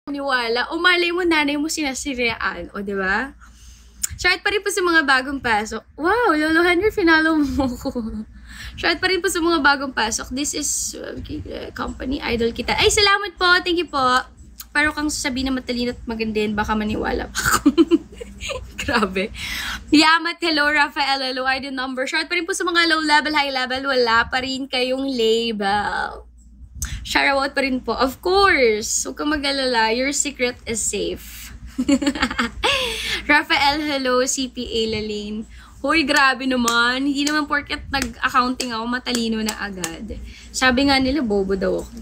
Niwala. O malay mo, nanay mo sinasiriyaan. O, diba? Shout pa rin po sa mga bagong pasok. Wow, Lolo Henry, finalo mo ko. Shout pa rin po sa mga bagong pasok. This is company idol kita. Ay, salamat po. Thank you po. Pero kang sasabihin na matalino at maganda yun, baka maniwala pa ako. Grabe. Yamat, hello, Rafael. Hello, ID number. Shout pa rin po sa mga low level, high level. Wala pa rin kayong label. Shoutout pa rin po. Of course. Huwag kang mag-alala. Your secret is safe. Rafael, hello. CPA Lalane. Hoy, grabe naman. Hindi naman porket nag-accounting ako, matalino na agad. Sabi nga nila, bobo daw ako.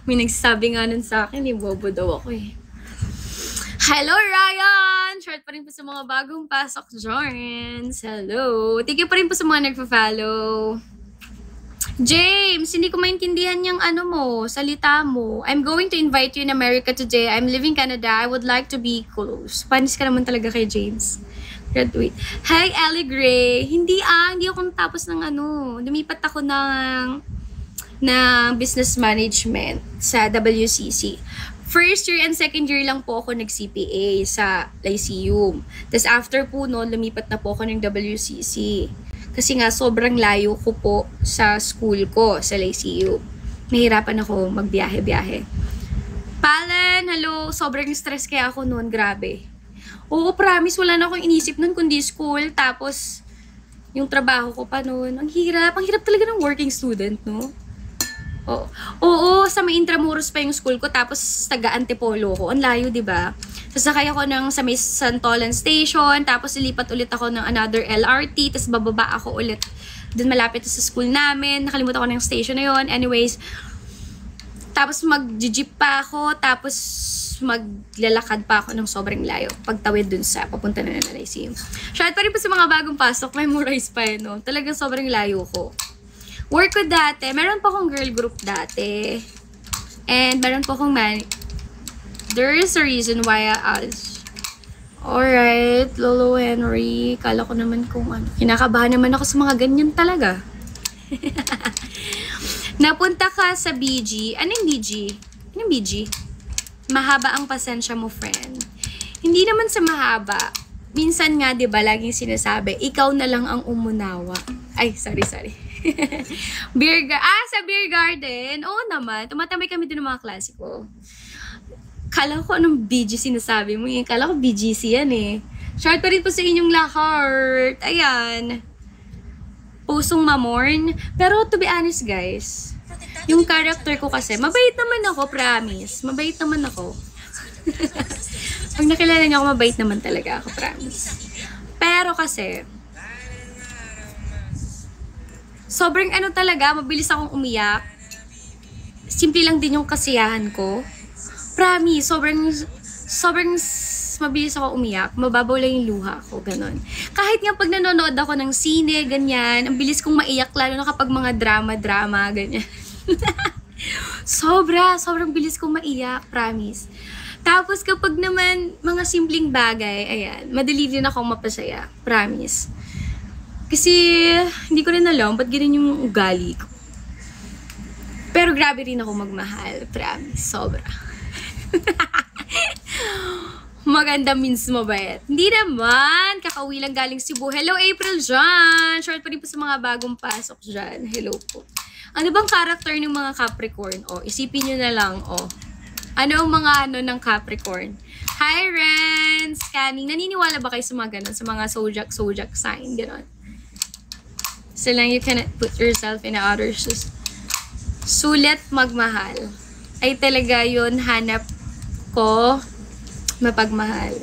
May nagsasabi nga nun sa akin, bobo daw ako eh. Hello, Ryan! Short pa rin po sa mga bagong pasok, Jorns. Hello. Thank you pa rin po sa mga nagpa-follow. James, hindi ko maintindihan yung salita mo. I'm going to invite you in America today. I'm living Canada. I would like to be close. Panis ka naman talaga kay James. Graduate. Hi, Ellie Gray. Hindi ako natapos ng lumipat ako ng business management sa WCC. First year and second year lang po ako nag-CPA sa Lyceum. Tapos after po noon, lumipat na po ako ng WCC. Kasi nga, sobrang layo ko po sa school ko, sa Lyceum. Nahirapan ako magbiyahe-biyahe. Palan, hello. Sobrang stress kaya ako noon, grabe. Oo, promise, wala na akong inisip noon kundi school. Tapos, yung trabaho ko pa noon. Ang hirap talaga ng working student, no? Oo, sa may Intramuros pa yung school ko. Tapos, taga-Antipolo ko. Ang layo, diba? Sasakay ako sa may Santolan Station, tapos ilipat ulit ako ng another LRT, tapos bababa ako ulit dun malapit sa school namin. Nakalimutan ko ng station na yon. Anyways, tapos mag-jeep pa ako, tapos maglalakad pa ako ng sobrang layo pagtawid dun sa papunta na ng Lyceum. Shout pa rin po sa mga bagong pasok, memorize pa yun, no? Talagang sobrang layo ko. Work ko dati, meron pa akong girl group dati. And meron pa akong there is a reason why I asked. Alright, Lolo Henry. Kala ko naman kung kinakabahan naman ako sa mga ganyan talaga. Napunta ka sa BG. Anong BG? Anong BG? Mahaba ang pasensya mo, friend. Hindi naman sa mahaba. Minsan nga, di ba, laging sinasabi, ikaw na lang ang umunawa. Ay, sorry. sa Beer Garden. Oo naman. Tumatambay kami din ng mga klasiko. Kala ko anong BG sinasabi mo eh. Kala ko BGC yan eh. Shout pa rin po sa inyong lahat. Ayan. Pusong mamorn. Pero to be honest guys, yung character ko kasi, mabait naman ako, promise. Mabait naman ako. Pag nakilala niyo ako, mabait naman talaga ako, promise. Pero kasi, sobrang talaga, mabilis akong umiyak. Simple lang din yung kasiyahan ko. Promise, sobrang mabilis ako umiyak. Mababaw lang yung luha ko, ganon. Kahit nga pag nanonood ako ng sine, ganyan, ang bilis kong maiyak, lalo na kapag mga drama, ganyan. Sobrang bilis kong maiyak, promise. Tapos kapag naman mga simpleng bagay, ayan, madali din akong mapasaya, promise. Kasi, hindi ko rin alam, ba't ganyan yung ugali ko. Pero grabe rin ako magmahal, promise, sobra. Maganda means mabait. Hindi naman. Kakauwi lang galing Cebu. Hello, April dyan. Short pa rin po sa mga bagong pasok dyan. Hello po. Ano bang character ng mga Capricorn? Isipin nyo na lang. Ano ang mga ng Capricorn? Hi, Ren! Scanning. Naniniwala ba kayo sa mga ganun? Sa mga zodiac sign? Ganon. So lang you cannot put yourself in others' shoes. Sulit magmahal. Ay talaga yun hanap ko mapagmahal.